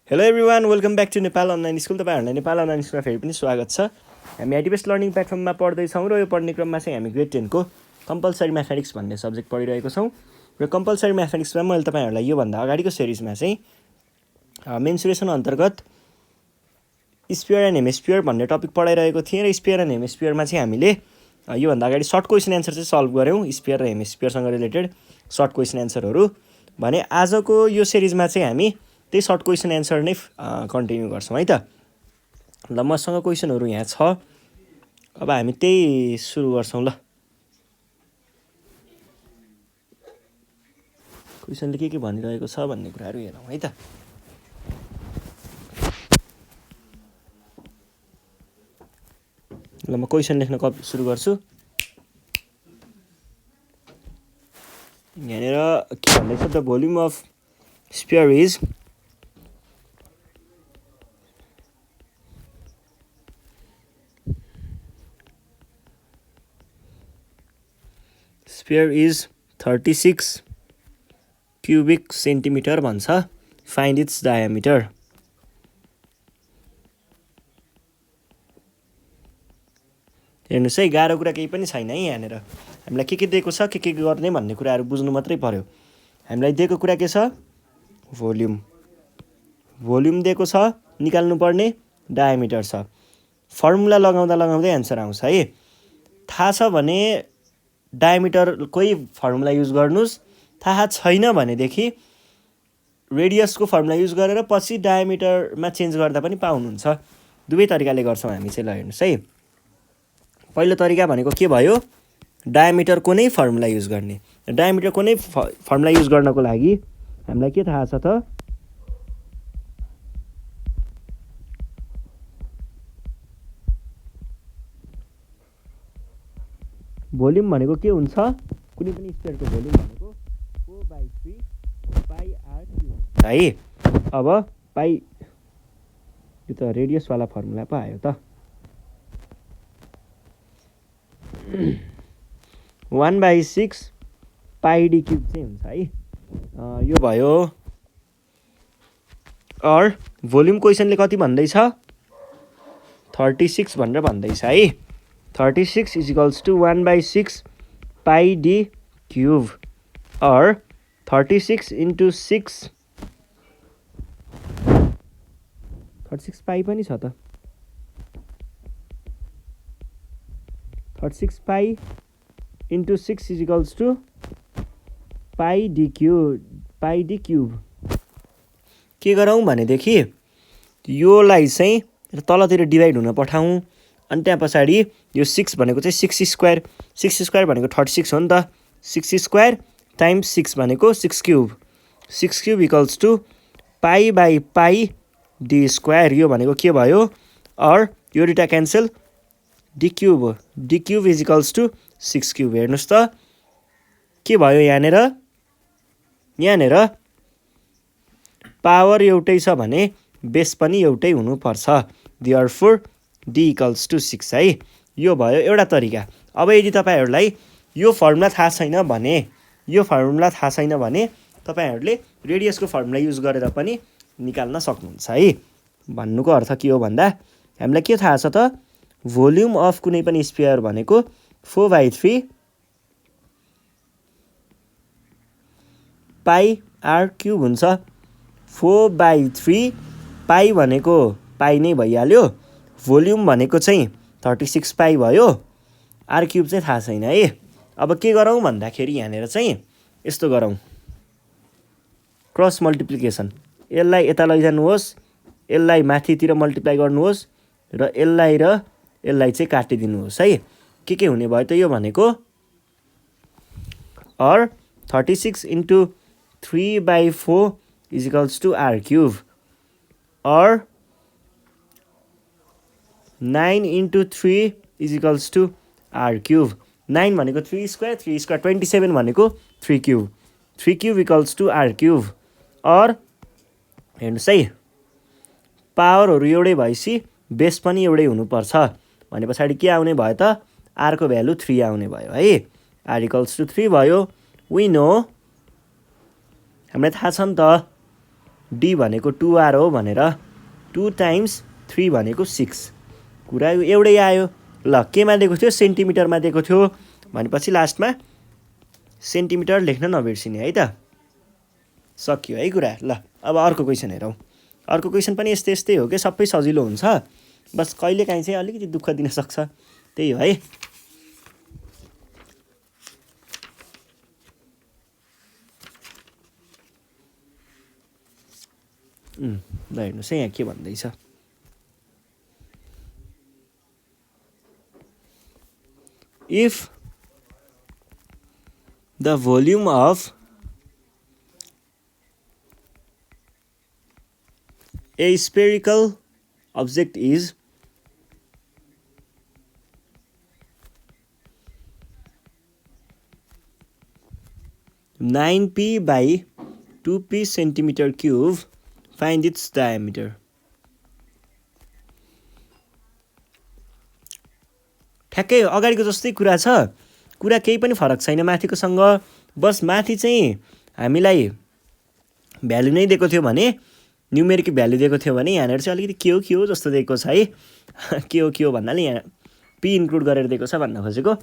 Hello everyone, welcome back to Nepal online school. तपाईँहरूलाई Nepal online स्कुलमा फेरि पनि स्वागत छ। हामी आइटिबेस्ट लर्निङ प्लेटफर्ममा पढ्दैछौँ र यो पढ्ने क्रममा चाहिँ हामी ग्रेड 10 को कम्पलसरी म्याथमेटिक्स भन्ने सब्जेक्ट पढिरहेको छौँ। र कम्पलसरी म्याथमेटिक्समा मैले तपाईँहरूलाई योभन्दा अगाडिको सिरिजमा चाहिँ मेन्सुरेसन अन्तर्गत स्पियर एन्ड हेमिस्पियर भन्ने टपिक पढाइरहेको थिएँ र स्पियर एन्ड हेमिस्पियरमा चाहिँ हामीले योभन्दा अगाडि सर्ट क्वेसन एन्सर चाहिँ सल्भ गऱ्यौँ, स्पियर र हेमिस्पियरसँग रिलेटेड सर्ट क्वेसन एन्सरहरू। भने आजको यो सिरिजमा चाहिँ हामी त्यही सर्ट क्वेसन एन्सर नै कन्टिन्यू गर्छौँ है त। ल मसँग क्वेसनहरू यहाँ छ, अब हामी त्यही सुरु गर्छौँ। ल क्वेसनले के भनिरहेको छ भन्ने कुराहरू हेरौँ है त। ल म क्वेसन लेख्न सुरु गर्छु। यहाँनिर के भन्दैछ, the volume of sphere is sphere is 36 cubic centimetre भन्छ। Find its diameter. हेर्नुहोस् है, गाह्रो कुरा केही पनि छैन है। यहाँनिर हामीलाई के दिएको छ, के गर्ने भन्ने कुराहरू बुझ्नु मात्रै पर्यो। हामीलाई दिएको कुरा के छ, भोल्युम। भोल्युम दिएको छ, निकाल्नु पर्ने डायामिटर छ। फर्मुला लगाउँदै एन्सर आउँछ है। थाहा छ भने डायामिटरकै फर्मुला युज गर्नुहोस्, थाहा छैन भनेदेखि रेडियसको फर्मुला युज गरेर पछि डायामिटरमा चेन्ज गर्दा पनि पाउनुहुन्छ। दुवै तरिकाले गर्छौँ हामी चाहिँ। ल हेर्नुहोस् है, पहिलो तरिका भनेको के भयो, डायामिटरको नै फर्मुला युज गर्ने। डायामिटरको नै फर्मुला युज गर्नको लागि हामीलाई के थाहा छ त, भोल्युम भनेको के हुन्छ, कुनै पनि स्पियरको भोल्युम भनेको 4/3 पाई आर क्युब है। अब पाई, यो त रेडियसवाला फर्मुला पो आयो त। 1/6 पाई डी क्युब चाहिँ हुन्छ है। यो भयो। अर भोल्युम क्वेसनले कति भन्दैछ, 36 भनेर भन्दैछ है। 36 is equals to 1/6 pi d cube. अर 36 इन्टु 6, 36 पाई पनि छ त। 36 pi into 6 is equals to pi d cube. के गरौँ भनेदेखि योलाई चाहिँ तलतिर डिभाइड हुन पठाउँ। अनि त्यहाँ पछाडि यो 6 भनेको चाहिँ 6 स्क्वायर, 6 स्क्वायर भनेको 36 हो नि त। 6 स्क्वायर टाइम्स 6 भनेको 6 cube. 6 cube equals to pi by pi d square. यो भनेको के भयो, अर यो दुइटा cancel, d cube. D cube is equals to 6 cube. हेर्नुहोस् त के भयो यहाँनिर, यहाँनिर पावर एउटै छ भने बेस पनि एउटै हुनुपर्छ। देयरफोर डी इक्वल्स टु 6 है। यो भयो एउटा तरिका। अब यदि तपाईँहरूलाई यो फर्मुला थाहा छैन भने तपाईँहरूले रेडियसको फर्मुला युज गरेर पनि निकाल्न सक्नुहुन्छ है। भन्नुको अर्थ के हो भन्दा, हामीलाई के थाहा छ त, भोल्युम अफ कुनै पनि स्पियर भनेको 4/3 पाई आर क्युब हुन्छ। 4/3 पाई भनेको पाई नै भइहाल्यो। भोल्युम भनेको चाहिँ 36 पाई भयो। आर क्युब चाहिँ थाहा छैन है। अब के गरौँ भन्दाखेरि यहाँनिर चाहिँ यस्तो गरौँ, क्रस मल्टिप्लिकेसन। यसलाई यता लैजानुहोस्, यसलाई माथितिर मल्टिप्लाई गर्नुहोस् र यसलाई चाहिँ काटिदिनुहोस् है। के हुने भयो त, यो भनेको अर 36 into 3/4 is equals to r cube. अर 9 into 3 is equals to r cube. 9 भनेको 3 स्क्वायर, 3 स्क्वायर 27 भनेको 3 cube. 3 cube equals to r cube. अर हेर्नुहोस् है, पावरहरू एउटै भएपछि बेस पनि एउटै हुनुपर्छ भने पछाडि के आउने भयो त, आरको भ्यालु 3 आउने भयो है। आर इक्वल्स टु 3 भयो। वी नो, हामीलाई थाहा छ नि त डी भनेको 2r हो भनेर 2 टाइम्स 3 भनेको 6 कुरा एउटै आयो। ल केमा दिएको थियो सेन्टिमिटरमा दिएको थियो भनेपछि लास्टमा सेन्टिमिटर लेख्न नबिर्सिने है त। सकियो है कुरा। ल अब अर्को क्वेसन हेरौँ। अर्को क्वेसन पनि यस्तै हो कि सबै सजिलो हुन्छ, बस कहिलेकाहीँ चाहिँ अलिकति दुःख दिन सक्छ, त्यही हो है। ल हेर्नुहोस् है यहाँ के भन्दैछ। If the volume of a spherical object is 9p by 2p centimeter cube, find its diameter. ठ्याक्कै अगाडिको जस्तै कुरा छ, कुरा केही पनि फरक छैन माथिकोसँग। बस माथि चाहिँ हामीलाई भ्यालु नै दिएको थियो भने, न्युमेरिक भ्यालु दिएको थियो भने यहाँनिर चाहिँ अलिकति के हो जस्तो दिएको छ है। के हो भन्नाले यहाँ पी इन्क्लुड गरेर दिएको छ भन्न खोजेको।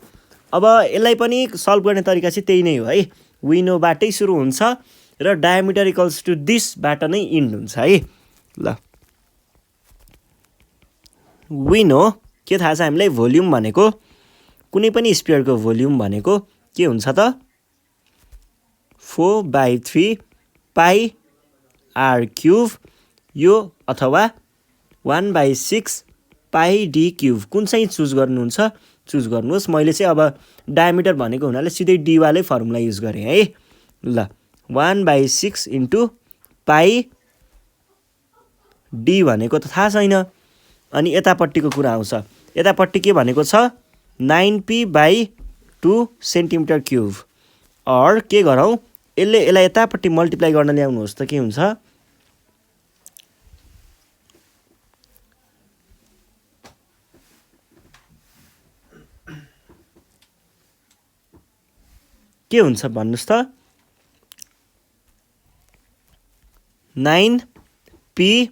अब यसलाई पनि सल्भ गर्ने तरिका चाहिँ त्यही नै हो है। विनोबाटै सुरु हुन्छ र डायमिटर इक्वल्स टु दिसबाट नै इन्ड हुन्छ है। ल विनो के थाहा छ हामीलाई, भोल्युम भनेको कुनै पनि स्पियरको भोल्युम भनेको के हुन्छ त 4/3 पाई आर क्युब यो अथवा 1/6 पाई डी क्युब। कुन चाहिँ चुज गर्नुहुन्छ चुज गर्नुहोस्। मैले चाहिँ अब डायमिटर भनेको हुनाले सिधै डी वालै फर्मुला युज गरेँ है। ल 1/6 इन्टु पाई डी भनेको त थाहा छैन। अनि यतापट्टिको कुरा आउँछ, यतापट्टि के भनेको छ 9p/2 सेन्टिमिटर क्युब। अर के गरौँ, यसलाई यतापट्टि मल्टिप्लाई गर्न ल्याउनुहोस् त के हुन्छ, के हुन्छ भन्नुहोस् त 9p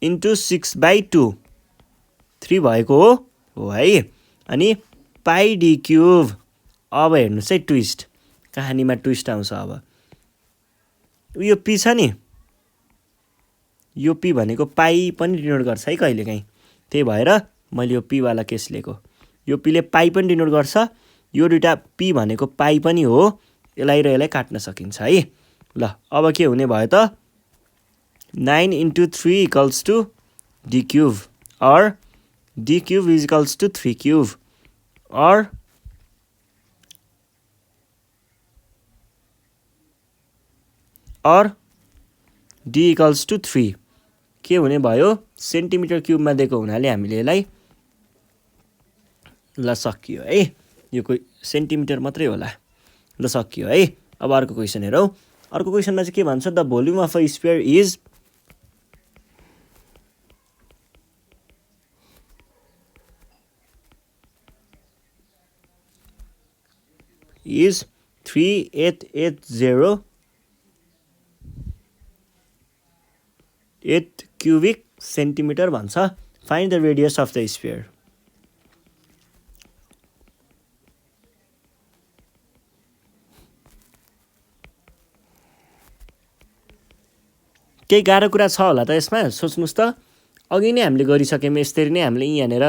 इन्टु 6/2 3 भएको हो है। अनि पाई डी क्युब। अब हेर्नुहोस् है ट्विस्ट, कहानीमा ट्विस्ट आउँछ। अब यो पी छ नि, यो पी भनेको पाई पनि डिनोट गर्छ है कहिलेकाहीँ, त्यही भएर मैले यो पीवाला केस लिएको। यो पीले पाई पनि डिनोट गर्छ, यो दुइटा पी भनेको पाई पनि हो, यसलाई र यसलाई काट्न सकिन्छ है। ल अब के हुने भयो त 9 into 3 equals to d cube, अर d cube is equals to 3 cube, अर डी इक्वल्स टु 3 के हुने भयो सेन्टिमिटर क्युबमा दिएको हुनाले हामीले यसलाई ल सकियो है। यो कोही सेन्टिमिटर मात्रै होला। ल सकियो है। अब अर्को क्वेसन हेरौँ। अर्को क्वेसनमा चाहिँ के भन्छ, the volume of a sphere is 3880 cubic centimetre भन्छ। Find the radius of the sphere. केही गाह्रो कुरा छ होला त यसमा, सोच्नुहोस् त। अघि नै हामीले गरिसक्यौँ, यसरी नै हामीले यहाँनिर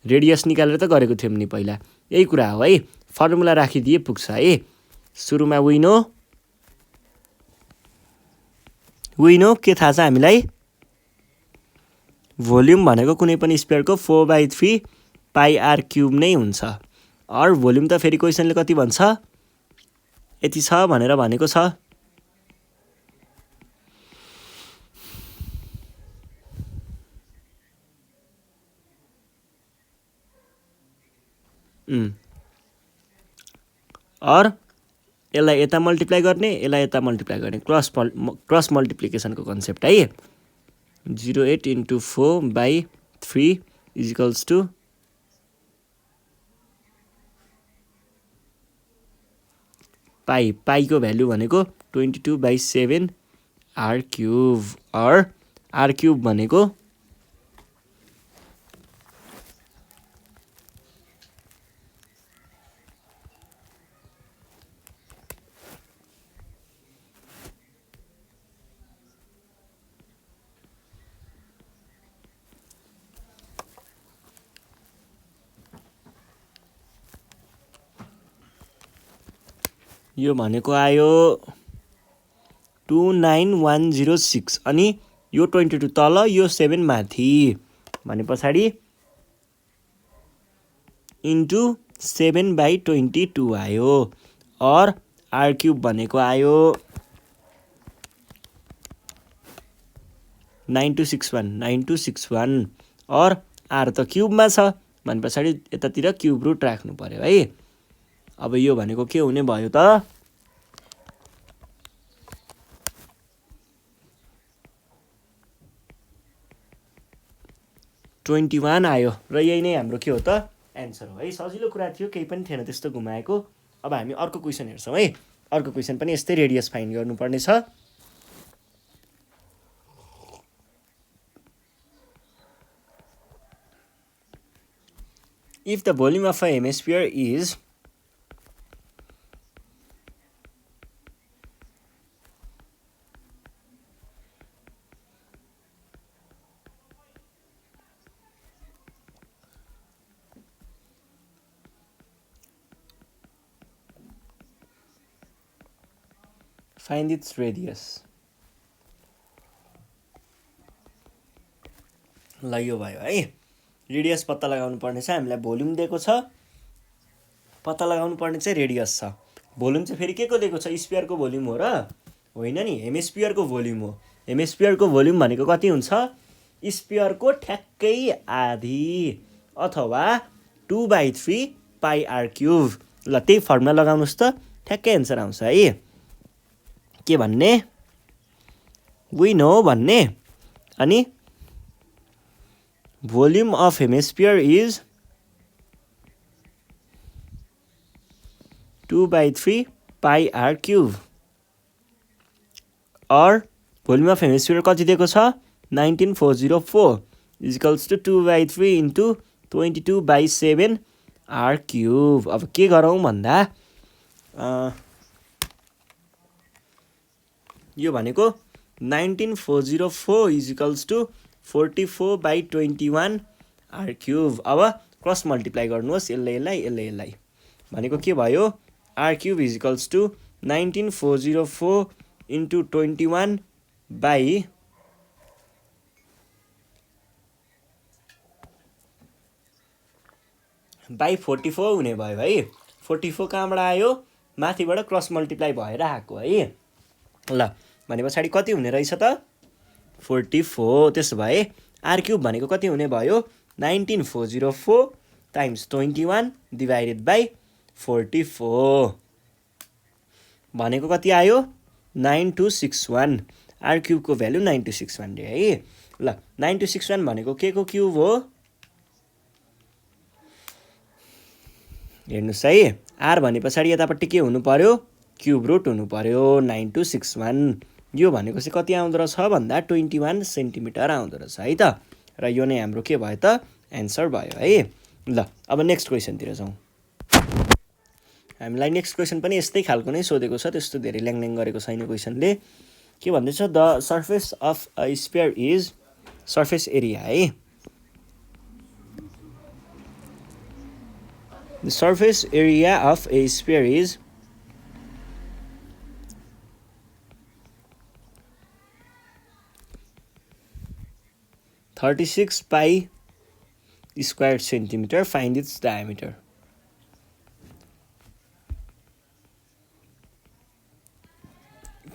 रेडियस निकालेर त गरेको थियौँ नि पहिला। यही कुरा हो है, फर्मुला राखिदिए पुग्छ है। सुरुमा विनो के थाहा छ हामीलाई, भोल्युम भनेको कुनै पनि स्फियरको 4/3 पाई आर क्युब नै हुन्छ। अर भोल्युम त फेरि क्वेसनले कति भन्छ, यति छ भनेर भनेको छ। अर यसलाई यता मल्टिप्लाई गर्ने, यसलाई यता मल्टिप्लाई गर्ने, क्रस मल्टिप्लिकेसनको कन्सेप्ट है। 08 इन्टु 4/3 इज इक्वल्स टु पाईको भ्यालु भनेको 22/7 R cube or R cube भनेको यो भनेको आयो 29106 अनि यो 22 तल यो 7 माथि भने पछाडि इन्टु 7/22 आयो और आर क्युब भनेको आयो 9261 और आर त क्युबमा छ भने पछाडि यतातिर क्युब रुट राख्नु पर्यो है। अब यो भनेको के हुने भयो त 21 आयो र यही नै हाम्रो के हो त एन्सर हो है। सजिलो कुरा थियो, केही पनि थिएन त्यस्तो घुमाएको। अब हामी अर्को क्वेसन हेर्छौँ है। अर्को क्वेसन पनि यस्तै रेडियस फाइन्ड गर्नुपर्ने छ। If the volume of a hemisphere is find its radius. ल यो भयो है। रेडियस पत्ता लगाउनु पर्ने छ। हामीलाई भोल्युम दिएको छ, पत्ता लगाउनु पर्ने चाहिँ रेडियस छ। भोल्युम चाहिँ फेरि के को दिएको छ? स्फियरको भोल्युम हो र होइन नि, हेमिस्फियरको भोल्युम हो। हेमिस्फियरको भोल्युम भनेको कति हुन्छ? स्फियरको ठ्याक्कै आधी अथवा 2/3 पाई आर क्युब। ल त्यही फर्मुला लगाउनुहोस् त, ठ्याक्कै एन्सर आउँछ है। के भन्ने? वी नो भन्ने अनि volume of hemisphere is 2/3 pi r cube or volume of hemisphere कति दिएको छ? 19404 is equals to 2/3 into 22/7 r cube। अब के गरौँ भन्दा यो भनेको 19404 is equals to 44/21 r cube। अब क्रस मल्टिप्लाई गर्नुहोस्, यसलाई भनेको के भयो? r cube is equals to 19404 into 21 by 44 हुने भयो है। 44 कहाँबाट आयो? माथिबाट क्रस मल्टिप्लाई भएर आएको है। ल भने पछाडि कति हुने रहेछ त? 44। त्यसो भए आर क्युब भनेको कति हुने भयो? 19404 टाइम्स 21 डिभाइडेड बाई 44 भनेको कति आयो? 9261। आर क्युबको भ्यालु 9261 है। ल 9261 भनेको के को क्युब हो? हेर्नुहोस् है, आर भने पछाडि यतापट्टि के हुनु पर्यो? क्युब रुट हुनु पर्यो 9261। यो भनेको चाहिँ कति आउँदो रहेछ भन्दा 21 सेन्टिमिटर आउँदो रहेछ है त। र यो नै हाम्रो के भयो त? एन्सर भयो है। ल अब नेक्स्ट क्वेसनतिर जाउँ। हामीलाई नेक्स्ट क्वेसन पनि यस्तै खालको नै सोधेको छ, त्यस्तो धेरै ल्याङल्याङ गरेको छैन क्वेसनले। के भन्दैछ? The surface of a sphere is surface area है। The surface area of a sphere is 36 pi square centimetre. Find its diameter.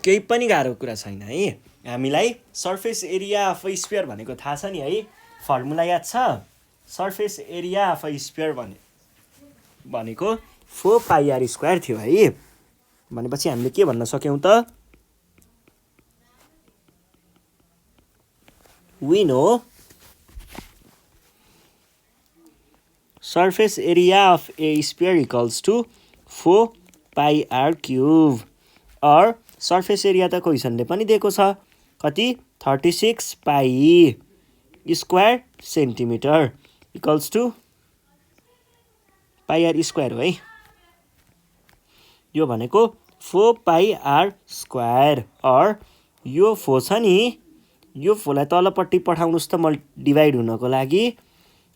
केही पनि गाह्रो कुरा छैन है। हामीलाई surface area of a sphere भनेको थाहा छ नि है। फर्मुला याद छ? Surface area of a sphere भनेको 4 पाई आर स्क्वायर थियो है। भनेपछि हामीले के भन्न सक्यौँ त? We know surface area of a sphere equals to 4 pi r cube। or surface area त क्वेसनले पनि दिएको छ, कति 36 pi square centimetre equals to pi r square हो है। यो भनेको 4 पाई आर स्क्वायर अर यो 4 छ नि यो 4 लाई तलपट्टि पठाउनुस् त डिभाइड हुनको लागि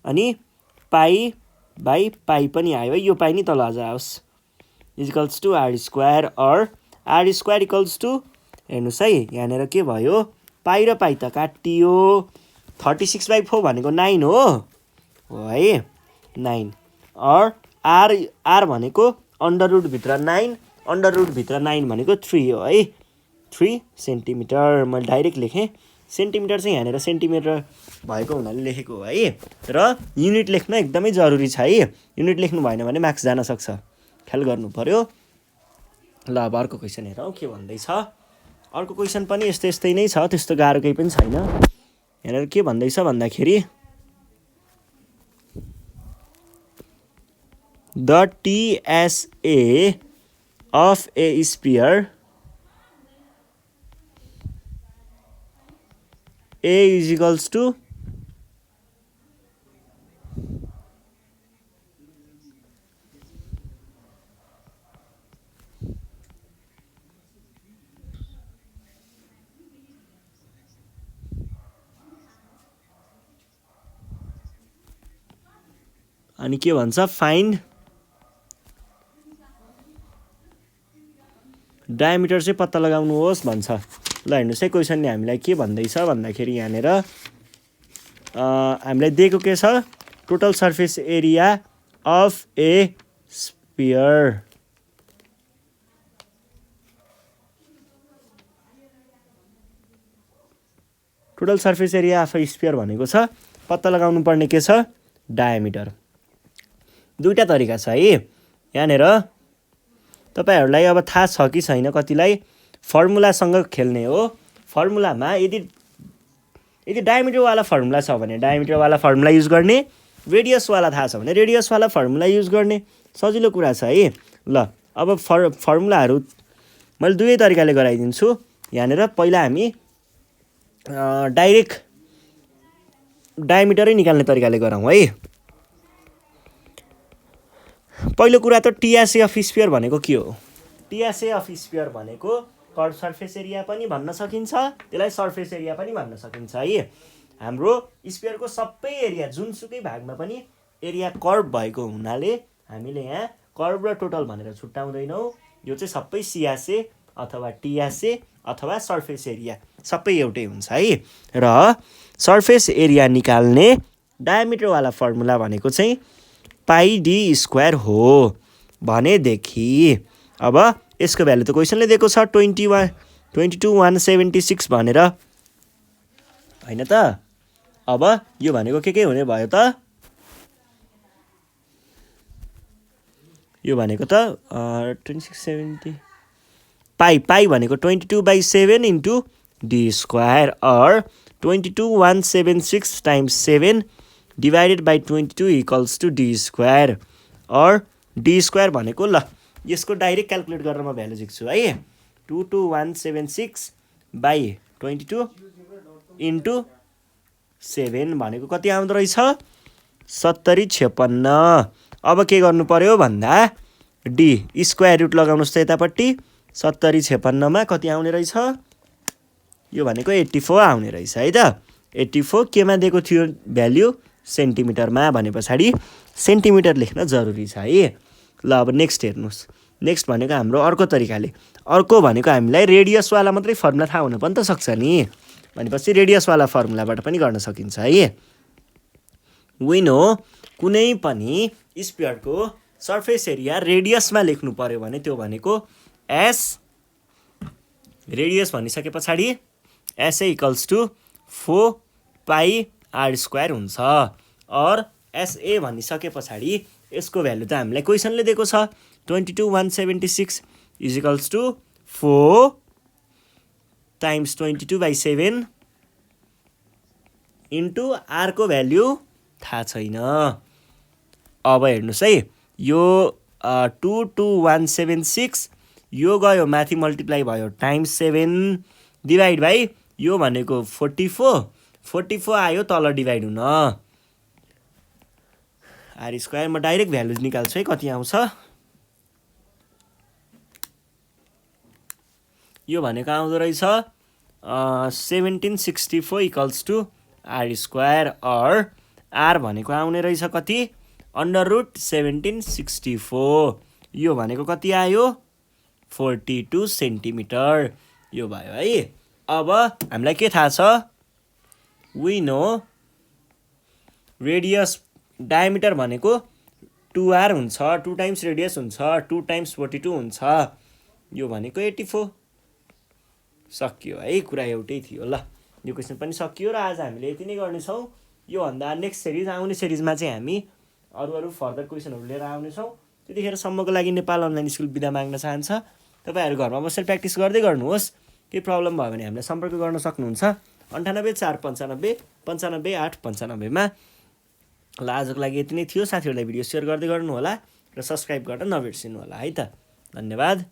अनि पाई बाई पाई पनि आयो है। यो पाई नि तल जाओस् इक्वल्स टु आर स्क्वायर अर आर स्क्वायर इक्वल्स टु हेर्नुहोस् है यहाँनिर के भयो पाई र पाई त काटियो 36/4 भनेको 9 हो है 9 अर आर भनेको अन्डर रुट भित्र 9 अन्डर रुट भित्र 9 भनेको 3 हो है 3 सेन्टिमिटर मैले डाइरेक्ट लेखेँ सेन्टिमिटर चाहिँ यहाँनिर सेन्टिमिटर भएको हुनाले लेखेको हो है र युनिट लेख्न एकदमै जरुरी छ है युनिट लेख्नु भएन भने मार्क्स जान सक्छ ख्याल गर्नु पर्यो। ल अब अर्को क्वेसन हेरौँ के भन्दैछ अर्को क्वेसन पनि यस्तै नै छ त्यस्तो गाह्रो केही पनि छैन। यहाँनिर के भन्दैछ भन्दाखेरि the TSA of a sphere A is equals to अनि के भन्छ फाइन्ड डायमिटर चाहिँ पत्ता लगाउनुहोस् भन्छ। ल हेर्नुहोस् है क्वेसनले हामीलाई के भन्दैछ भन्दाखेरि यहाँनिर हामीलाई दिएको के छ total surface area of a sphere total surface area of a sphere भनेको छ पत्ता लगाउनु पर्ने के छ डायमिटर। दुईटा तरिका छ है यहाँनिर तपाईहरुलाई अब थाहा छ कि छैन कतिलाई फर्मुलासँग खेल्ने हो फर्मुलामा यदि डायमिटर वाला फर्मुला छ भने डायमिटर वाला फर्मुला युज गर्ने रेडियस वाला थाहा छ भने रेडियस वाला फर्मुला युज गर्ने सजिलो कुरा छ है। ल अब फर्मुलाहरु मैले दुवै तरिकाले गराइदिन्छु यहाँनिर पहिला हामी डाइरेक्ट डायमिटरै निकाल्ने तरिकाले गरौँ है। पहिलो कुरा त TSA अफ स्फियर भनेको के हो TSA अफ स्फियर भनेको कर्व सर्फेस एरिया पनि भन्न सकिन्छ त्यसलाई सर्फेस एरिया पनि भन्न सकिन्छ है। हाम्रो स्फियरको सबै एरिया जुनसुकै भागमा पनि एरिया कर्व भएको हुनाले हामीले यहाँ कर्व र टोटल भनेर छुट्याउँदैनौँ यो चाहिँ सबै CSA अथवा TSA अथवा सर्फेस एरिया सबै एउटै हुन्छ है। र सर्फेस एरिया निकाल्ने डायमिटर वाला फर्मुला भनेको चाहिँ पाई डी स्क्वायर हो भनेदेखि अब यसको भ्यालु त क्वेसनले दिएको छ 22,176 भनेर हैन त। अब यो भनेको के हुने भयो त यो भनेको त 2670 पाई भनेको 22/7 इन्टु डी स्क्वायर अर 22,176 times 7 divided by 22 equals to d square अर डी स्क्वायर भनेको ल यसको डाइरेक्ट क्याल्कुलेट गरेर म भ्यालु लेख्छु है 22,176 बाई 22 इन्टु 7 भनेको कति आउँदो रहेछ 7056। अब के गर्नु पर्यो भन्दा डी स्क्वायर रुट लगाउनुस् त यतापट्टि 7056 मा कति आउने रहेछ यो भनेको 84 आउने रहेछ है त। 84 केमा दिएको थियो भ्यालु सेन्टिमिटरमा भने पछाडि सेन्टिमिटर लेख्न जरुरी छ है। ल अब नेक्स्ट हेर्नुस् नेक्स्ट भनेको हाम्रो अर्को तरिकाले अर्को भनेको हामीलाई रेडियस वाला मात्रै फर्मुला थाहा हुन पनि त सक्छ नि भनेपछि रेडियस वाला फर्मुलाबाट पनि गर्न सकिन्छ है। वी नो कुनै पनि स्फियरको सर्फेस एरिया रेडियसमा लेख्नु पर्यो भने त्यो भनेको एस रेडियस भनिसके पछाडि SA equals to 4 pi r square हुन्छ और एसए भनिसके पछाडि यसको भ्यालु त हामीलाई क्वेसनले दिएको छ 22,176 is equals to 4 times 22/7 into r को भ्यालु थाहा छैन। अब हेर्नुस् है यो 22,176 यो गयो माथि मल्टिप्लाई भयो टाइम्स 7 डिवाइड बाई यो भनेको 44 आयो तल डिभाइड हुन। आर स्क्वायर म डाइरेक्ट भ्यालुज निकाल्छु है कति आउँछ। यो भनेको आउँदो रहेछ 1764 इक्वल्स टु आर स्क्वायर अर आर भनेको आउने रहेछ कति √1764। यो भनेको कति आयो 42 सेन्टिमिटर। यो भयो है। अब हामीलाई के थाहा छ वी नो रेडियस डायमिटर भनेको 2r हुन्छ 2 टाइम्स रेडियस हुन्छ 2 टाइम्स 42 हुन्छ। यो भनेको 84। सकियो है कुरा एउटै थियो ल। यो क्वेसन पनि सकियो र आज हामीले यति नै गर्नेछौँ। योभन्दा नेक्स्ट सिरिज आउने सिरिजमा चाहिँ हामी अरू फर्दर क्वेसनहरू लिएर आउनेछौँ। त्यतिखेरसम्मको लागि नेपाल अनलाइन स्कुल बिदा माग्न चाहन्छ। तपाईँहरू घरमा बसेर प्र्याक्टिस गर्दै गर्नुहोस्। केही प्रब्लम भयो भने हामीलाई सम्पर्क गर्न सक्नुहुन्छ 98 495 95 8 95 मा। ल आजको लागि यति नै थियो। साथीहरूलाई भिडियो सेयर गर्दै गर्नु होला र सब्सक्राइब गर्न नबिर्सिनु होला है त। धन्यवाद।